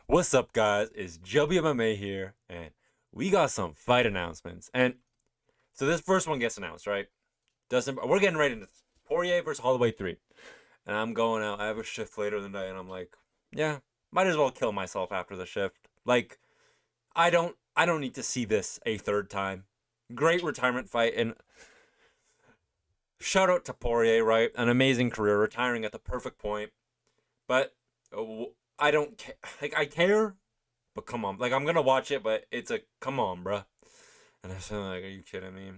What's up, guys? It's WMMA here, and we got some fight announcements. And so this first one gets announced, right? We're getting right into this. Poirier versus Holloway 3. And I'm going out. I have a shift later in the night, and I'm like, yeah, might as well kill myself after the shift. Like, I don't need to see this a third time. Great retirement fight, and shout out to Poirier, right? An amazing career, retiring at the perfect point. But I don't care. Like, I care, but come on. Like, I'm gonna watch it, but it's a come on, bruh. And I said, like, are you kidding me?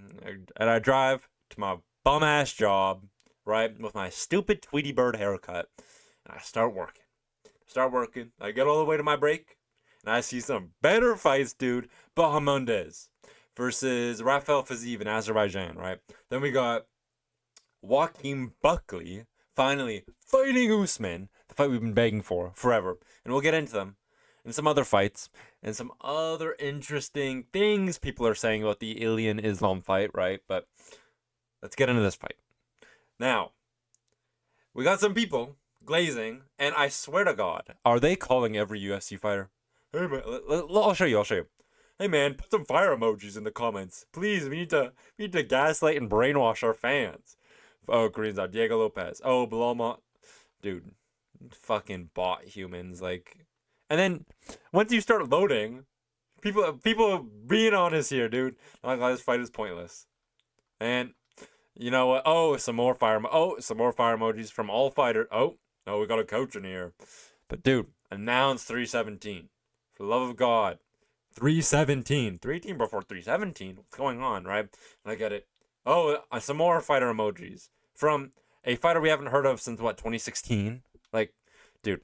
And I drive to my bum ass job, right, with my stupid Tweety Bird haircut, and I start working. I get all the way to my break, and I see some better fights, dude. Bahamundez versus Rafael Fiziev in Azerbaijan, right? Then we got Joaquin Buckley finally fighting Usman, the fight we've been begging for forever. And we'll get into them and some other fights and some other interesting things people are saying about the Ilia Islam fight, right? But let's get into this fight. Now, we got some people glazing, and I swear to God, are they calling every UFC fighter? Hey man, I'll show you. Hey man, put some fire emojis in the comments, please. We need to gaslight and brainwash our fans. Oh, Koreans out. Diego Lopez. Oh, Belmont. Dude, fucking bot humans. Like, and then once you start loading, people being honest here, dude. Like, oh, this fight is pointless. And you know what? Oh, some more fire emojis from all fighters. Oh, we got a coach in here. But dude, announce 317. For the love of God. 317. 318 before 317. What's going on, right? And I get it. Oh, some more fighter emojis from a fighter we haven't heard of since, what, 2016? Like, dude.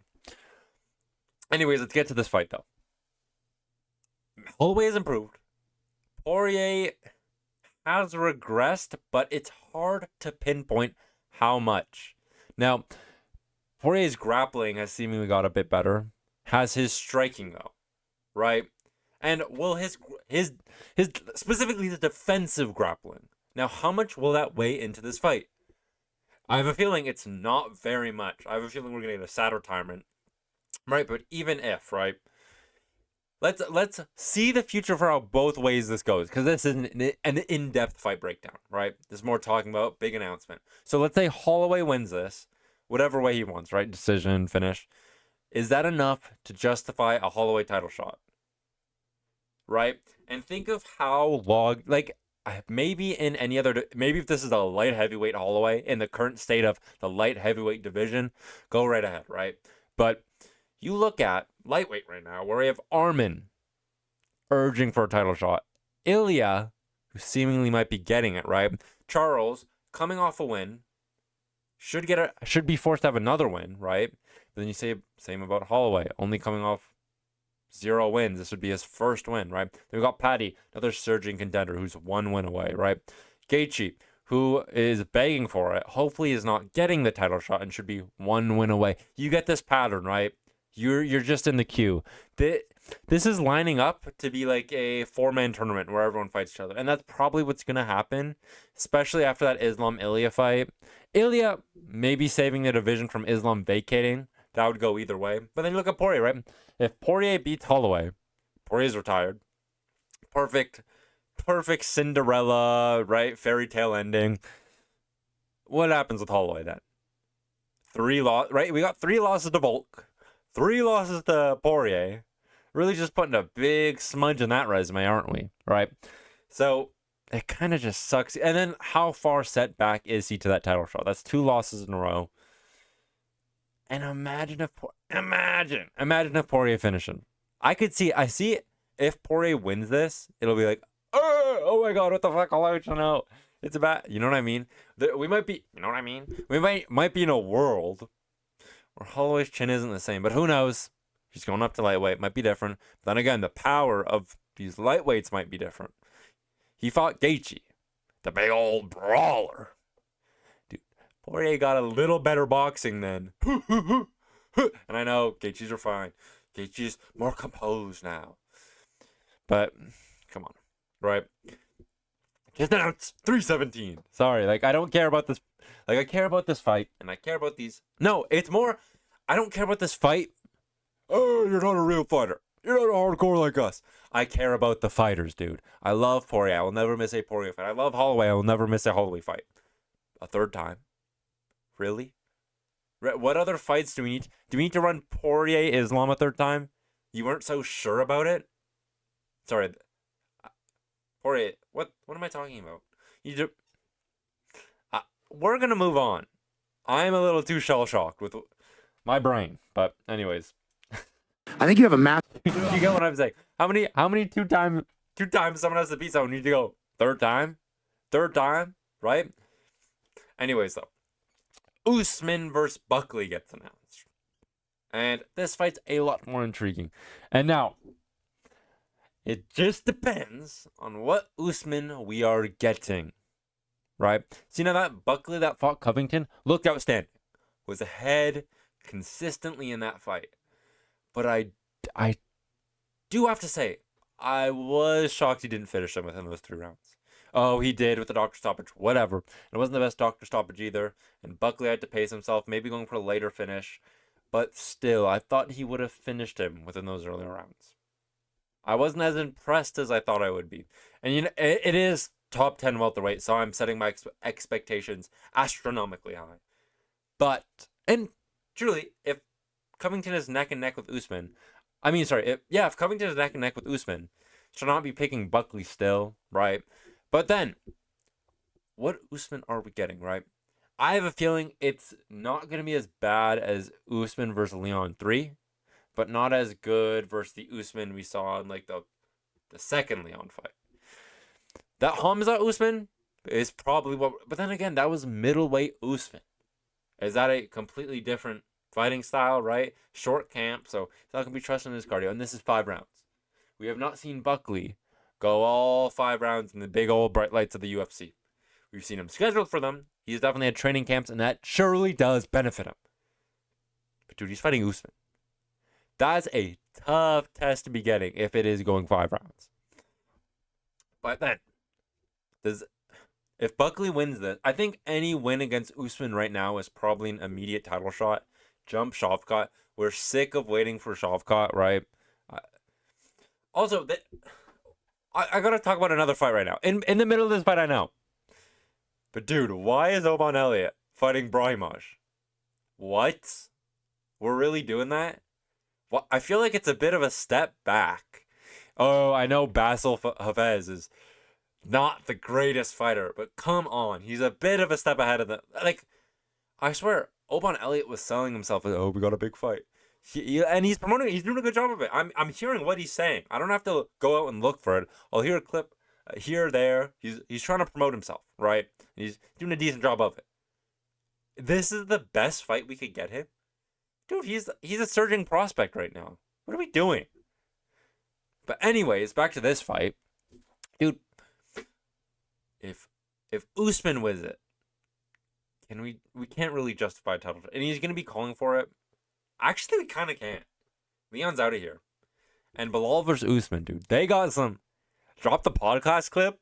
Anyways, let's get to this fight, though. Holloway has improved. Poirier has regressed, but it's hard to pinpoint how much. Now, Poirier's grappling has seemingly got a bit better. Has his striking, though, right? And will his specifically the defensive grappling. Now, how much will that weigh into this fight? I have a feeling it's not very much. I have a feeling we're going to get a sad retirement, right? But even if, right? Let's see the future for how both ways this goes, because this is an in-depth fight breakdown, right? This is more talking about big announcement. So let's say Holloway wins this, whatever way he wants, right? Decision, finish. Is that enough to justify a Holloway title shot? Right? And think of how long, like, maybe in any other, maybe if this is a light heavyweight Holloway in the current state of the light heavyweight division, go right ahead, right? But you look at lightweight right now, where we have Arman urging for a title shot, Ilia, who seemingly might be getting it, right? Charles coming off a win, should be forced to have another win, right? But then you say same about Holloway, only coming off 0 wins. This would be his first win, right? Then we got Paddy, another surging contender who's 1 win away, right? Gaethje, who is begging for it, hopefully is not getting the title shot and should be 1 win away. You get this pattern, right? You're just in the queue. This is lining up to be like a 4-man tournament where everyone fights each other, and that's probably what's gonna happen, especially after that Islam Ilia fight. Ilia maybe saving the division from Islam vacating. That would go either way. But then you look at Poirier, right? If Poirier beats Holloway, Poirier's retired. Perfect Cinderella, right? Fairy tale ending. What happens with Holloway then? 3 losses, right? We got 3 losses to Volk, 3 losses to Poirier. Really just putting a big smudge in that resume, aren't we? Right? So it kind of just sucks. And then how far set back is he to that title shot? That's 2 losses in a row. And imagine if Poirier finishing. I see it. If Poirier wins this, it'll be like, oh my God, what the fuck? I'll let you know. It's about, you know what I mean? We might be, you know what I mean? We might be in a world where Holloway's chin isn't the same, but who knows? He's going up to lightweight, might be different. But then again, the power of these lightweights might be different. He fought Gaethje, the big old brawler. Poirier got a little better boxing then. And I know Gaethje's are fine. Gaethje's more composed now. But, come on. Right? Just announced 317. Sorry, like, I don't care about this. Like, I care about this fight, and I care about these. No, it's more, I don't care about this fight Oh, you're not a real fighter. You're not hardcore like us. I care about the fighters, dude. I love Poirier. I will never miss a Poirier fight. I love Holloway. I will never miss a Holloway fight. A third time? Really? What other fights do we need? Do we need to run Poirier Islam a third time? You weren't so sure about it? Sorry. Poirier. What am I talking about? You do, we're going to move on. I'm a little too shell-shocked with my brain. But anyways. I think you have a math. You get what I'm saying? How many two times someone has to beat someone? You need to go third time, right? Anyways, though, Usman versus Buckley gets announced, and this fight's a lot more intriguing. And now, it just depends on what Usman we are getting, right? See, now that Buckley that fought Covington looked outstanding, was ahead consistently in that fight. But I do have to say, I was shocked he didn't finish him within those 3 rounds. Oh, he did with the doctor stoppage. Whatever. It wasn't the best doctor stoppage either. And Buckley had to pace himself, maybe going for a later finish. But still, I thought he would have finished him within those earlier rounds. I wasn't as impressed as I thought I would be. And you know, it is top 10 welterweight, so I'm setting my expectations astronomically high. But, and truly, if Covington is neck and neck with Usman. If Covington is neck and neck with Usman, should not be picking Buckley still, right? But then, what Usman are we getting, right? I have a feeling it's not going to be as bad as Usman versus Leon 3, but not as good versus the Usman we saw in like the second Leon fight. That Hamza Usman is probably what, but then again, that was middleweight Usman. Is that a completely different fighting style, right? Short camp, so he's not going to be trusting his cardio. And this is 5 rounds. We have not seen Buckley go all 5 rounds in the big old bright lights of the UFC. We've seen him scheduled for them. He's definitely had training camps, and that surely does benefit him. But dude, he's fighting Usman. That's a tough test to be getting if it is going 5 rounds. But then, if Buckley wins this, I think any win against Usman right now is probably an immediate title shot. Jump Shavkat. We're sick of waiting for Shavkat, right? Also, I gotta talk about another fight right now. In the middle of this fight, I know. But dude, why is Oban Elliott fighting Brahimaj? What? We're really doing that? Well, I feel like it's a bit of a step back. Oh, I know Basil Hafez is not the greatest fighter, but come on, he's a bit of a step ahead of the. Like, I swear, Oban Elliott was selling himself as, oh, we got a big fight. And he's promoting it. He's doing a good job of it. I'm hearing what he's saying. I don't have to go out and look for it. I'll hear a clip here, there. He's trying to promote himself, right? He's doing a decent job of it. This is the best fight we could get him? Dude, he's a surging prospect right now. What are we doing? But anyways, back to this fight. Dude, if Usman wins it, we can't really justify a title. And he's going to be calling for it. Actually, we kind of can't. Leon's out of here. And Bilal versus Usman, dude. They got some. Drop the podcast clip.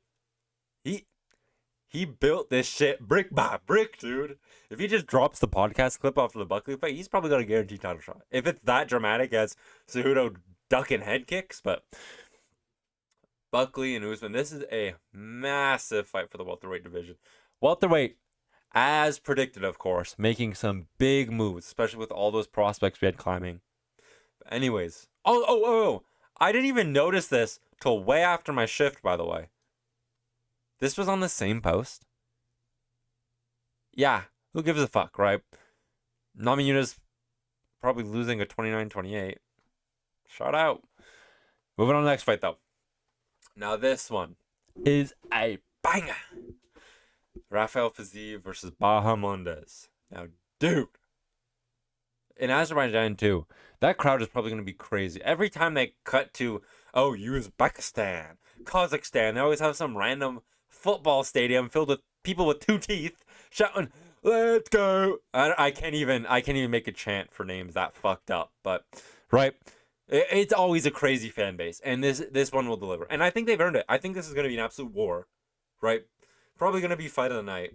He built this shit brick by brick, dude. If he just drops the podcast clip after the Buckley fight, he's probably got a guaranteed title shot. If it's that dramatic as Cejudo ducking head kicks, but Buckley and Usman, this is a massive fight for the welterweight division. Welterweight, as predicted, of course, making some big moves, especially with all those prospects we had climbing. But anyways, oh, I didn't even notice this till way after my shift, by the way. This was on the same post. Yeah, who gives a fuck, right? Nami Yuna's probably losing a 29-28. Shout out. Moving on to the next fight, though. Now this one is a banger. Rafael Fiziev versus Bahamondes. Now, dude, in Azerbaijan too, that crowd is probably going to be crazy. Every time they cut to, Uzbekistan, Kazakhstan, they always have some random football stadium filled with people with 2 teeth shouting, "Let's go!" I can't even make a chant for names that fucked up. But right, it's always a crazy fan base, and this one will deliver. And I think they've earned it. I think this is going to be an absolute war, right? Probably going to be fight of the night,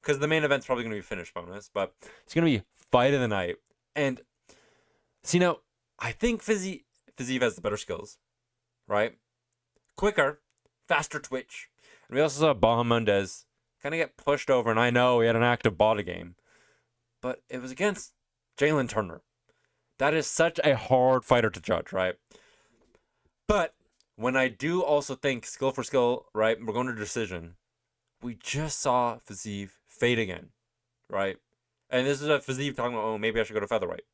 because the main event's probably going to be finish bonus, but it's going to be fight of the night. And see, now, I think Fiziev has the better skills, right? Quicker, faster twitch. And we also saw Bahamondes kind of get pushed over, and I know he had an active body game, but it was against Jalen Turner. That is such a hard fighter to judge, right? But when I do also think skill for skill, right, we're going to decision. We just saw Fiziev fade again, right? And this is a Fiziev talking about, oh, maybe I should go to featherweight.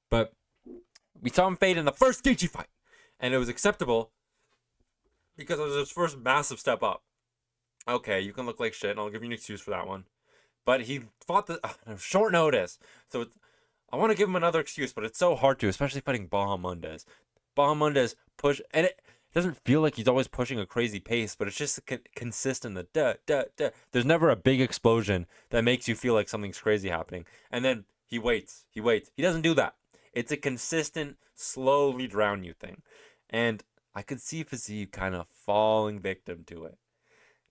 But we saw him fade in the first Gaethje fight, and it was acceptable because it was his first massive step up. Okay, you can look like shit, and I'll give you an excuse for that one. But he fought the short notice, so I want to give him another excuse, but it's so hard to, especially fighting Bahamondes. Bahamondes push, and it doesn't feel like he's always pushing a crazy pace, but it's just consistent. The duh, duh, duh. There's never a big explosion that makes you feel like something's crazy happening. And then he waits. He doesn't do that. It's a consistent, slowly drown you thing. And I could see Fiziev kind of falling victim to it.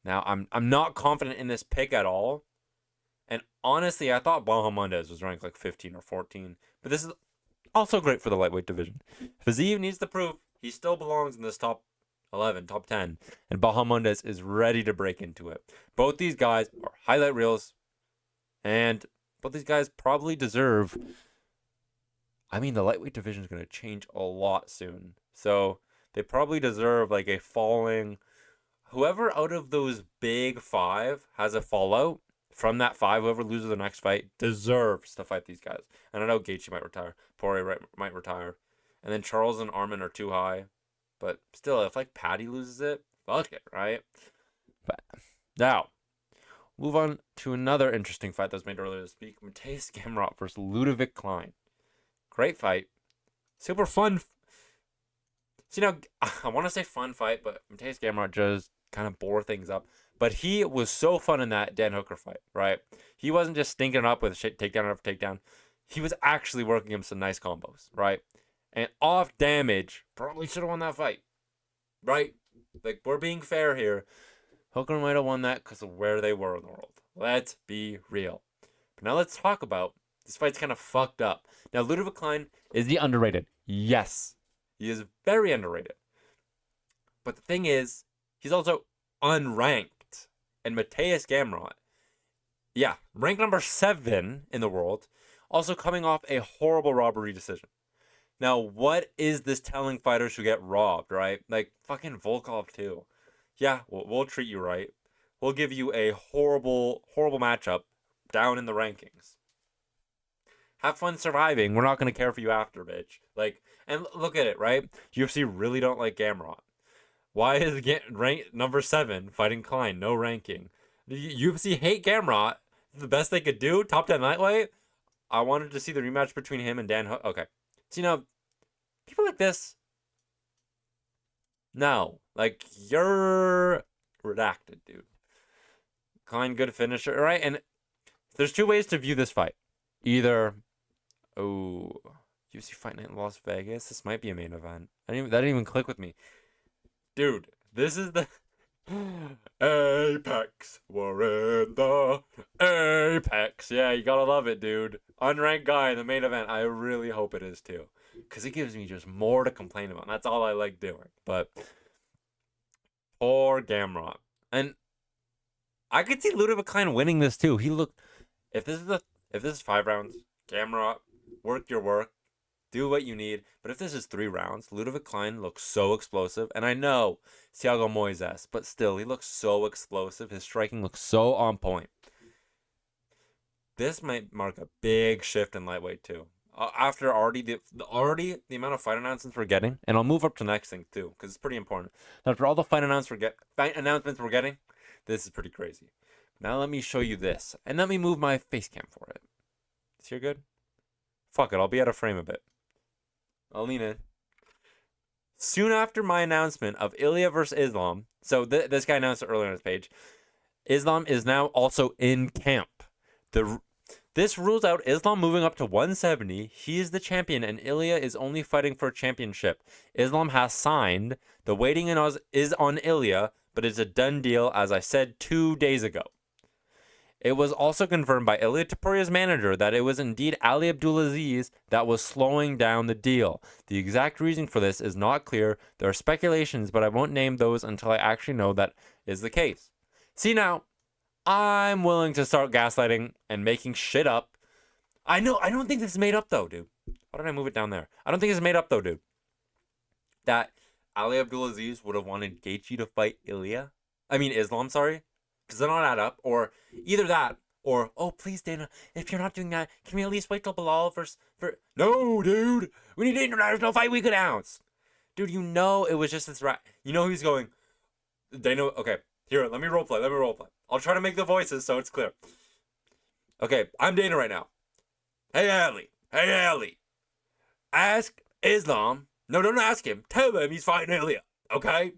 Now, I'm not confident in this pick at all. And honestly, I thought Bahamondes was ranked like 15 or 14. But this is also great for the lightweight division. Fiziev needs to prove he still belongs in this top 11, top 10. And Bahamondes is ready to break into it. Both these guys are highlight reels. And both these guys probably deserve... I mean, the lightweight division is going to change a lot soon. So they probably deserve like a falling... Whoever out of those big five has a fallout from that five, whoever loses the next fight deserves to fight these guys. And I know Gaethje might retire. Poirier might retire. And then Charles and Arman are too high. But still, if like Patty loses it, fuck it, right? But now, move on to another interesting fight that was made earlier this week. Mateusz Gamrot versus Ludovic Klein. Great fight. Super fun. So, I want to say fun fight, but Mateusz Gamrot just kind of bore things up. But he was so fun in that Dan Hooker fight, right? He wasn't just stinking up with takedown after takedown. He was actually working him some nice combos, right? And off damage, probably should have won that fight, right? Like, we're being fair here. Hooker might have won that because of where they were in the world. Let's be real. But now let's talk about this fight's kind of fucked up. Now, Ludovic Klein, is he underrated? Yes. He is very underrated. But the thing is, he's also unranked. And Mateusz Gamrot, yeah, ranked number 7 in the world, also coming off a horrible robbery decision. Now, what is this telling fighters who get robbed, right? Like, fucking Volkov, too. Yeah, we'll treat you right. We'll give you a horrible, horrible matchup down in the rankings. Have fun surviving. We're not going to care for you after, bitch. Like, and look at it, right? UFC really don't like Gamrot. Why is ranked number 7 fighting Klein? No ranking. The UFC hate Gamrot. The best they could do, top 10 lightweight. I wanted to see the rematch between him and Dan Hook. Okay. So, people like this, no. Like, you're redacted, dude. Klein, good finisher, right? And there's 2 ways to view this fight. Either, UFC Fight Night in Las Vegas. This might be a main event. That didn't even click with me. Dude, this is the Apex. We're in the Apex. Yeah, you gotta love it, dude. Unranked guy in the main event. I really hope it is too. Because it gives me just more to complain about. That's all I like doing. But poor Gamrot. And I could see Ludovic Klein winning this too. He looked... If this is 5 rounds, Gamrot, work your work. Do what you need. But if this is 3 rounds, Ludovic Klein looks so explosive. And I know Thiago Moises, but still, he looks so explosive. His striking looks so on point. This might mark a big shift in lightweight too. After already the amount of fight announcements we're getting, and I'll move up to the next thing too, because it's pretty important. After all the fight announcements we're getting, this is pretty crazy. Now let me show you this, and let me move my face cam for it. Is here good? Fuck it, I'll be out of frame a bit. I'll lean in. Soon after my announcement of Ilia vs Islam, so this guy announced it earlier on his page, Islam is now also in camp. This rules out Islam moving up to 170. He is the champion, and Ilia is only fighting for a championship. Islam has signed. The waiting is on Ilia, but it's a done deal, as I said 2 days ago. It was also confirmed by Ilia Topuria's manager that it was indeed Ali Abdulaziz that was slowing down the deal. The exact reason for this is not clear. There are speculations, but I won't name those until I actually know that is the case. See now, I'm willing to start gaslighting and making shit up. I don't think this is made up though, dude. Why did I move it down there? I don't think it's made up though, dude. That Ali Abdulaziz would have wanted Gaethje to fight Islam, sorry. Does that not add up? Or either that, or, oh, please, Dana, if you're not doing that, can we at least wait till Bilal versus... No, dude! We need an international fight week announced! Dude, you know it was just this rat. You know he's going... Dana, okay, here, let me roleplay. I'll try to make the voices so it's clear. Okay, I'm Dana right now. Hey, Ali. Ask Islam. No, don't ask him. Tell him he's fighting Ilia, okay?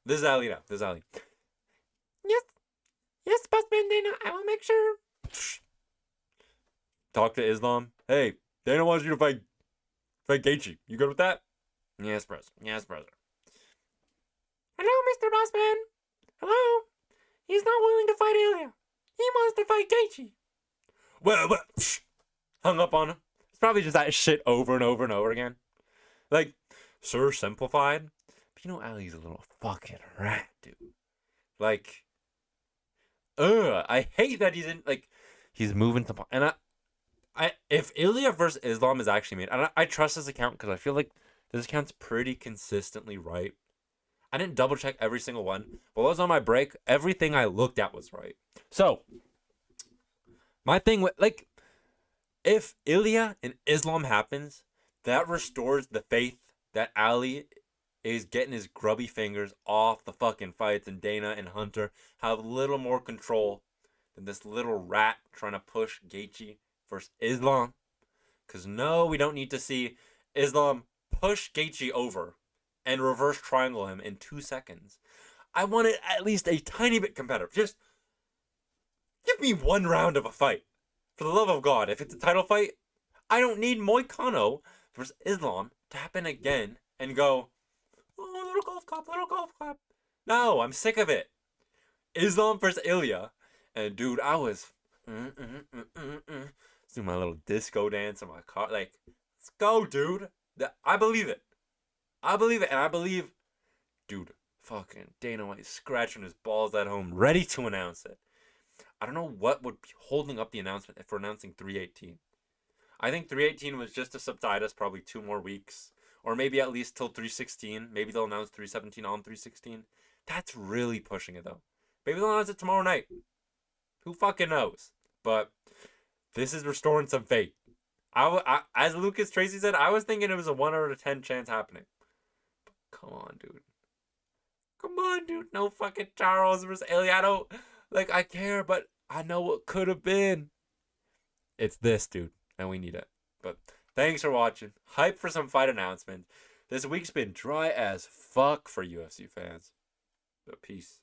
This is Ali now. Yes, bossman Dana, I will make sure. Talk to Islam. Hey, Dana wants you to fight Gaethje. You good with that? Yes, brother. Hello, Mr. Bossman. Hello. He's not willing to fight Ilia. He wants to fight Gaethje. Well, hung up on him. It's probably just that shit over and over again. Like, sir, simplified. But you know Ali's a little fucking rat, dude. Like... I hate that he's moving to, and if Ilia versus Islam is actually made, and I trust this account because I feel like this account's pretty consistently right. I didn't double check every single one, but while I was on my break, everything I looked at was right. So my thing with if Ilia and Islam happens, that restores the faith that Ali is getting his grubby fingers off the fucking fights, and Dana and Hunter have a little more control than this little rat trying to push Gaethje versus Islam. Because no, we don't need to see Islam push Gaethje over and reverse triangle him in 2 seconds. I want it at least a tiny bit competitive. Just give me 1 round of a fight. For the love of God, if it's a title fight, I don't need Moicano versus Islam to happen again and go, oh, little golf clap. No, I'm sick of it. Islam versus Ilia. And dude, I was doing my little disco dance in my car. Like, let's go, dude. I believe it. And I believe, dude, fucking Dana White scratching his balls at home, ready to announce it. I don't know what would be holding up the announcement for announcing 318. I think 318 was just to subside us probably 2 more weeks. Or maybe at least till 316. Maybe they'll announce 317 on 316. That's really pushing it, though. Maybe they'll announce it tomorrow night. Who fucking knows? But this is restoring some faith. As Lucas Tracy said, I was thinking it was a 1 out of 10 chance happening. But come on, dude. No fucking Charles versus Ilia. I care, but I know what could have been. It's this, dude. And we need it. But... thanks for watching. Hype for some fight announcements. This week's been dry as fuck for UFC fans. But peace.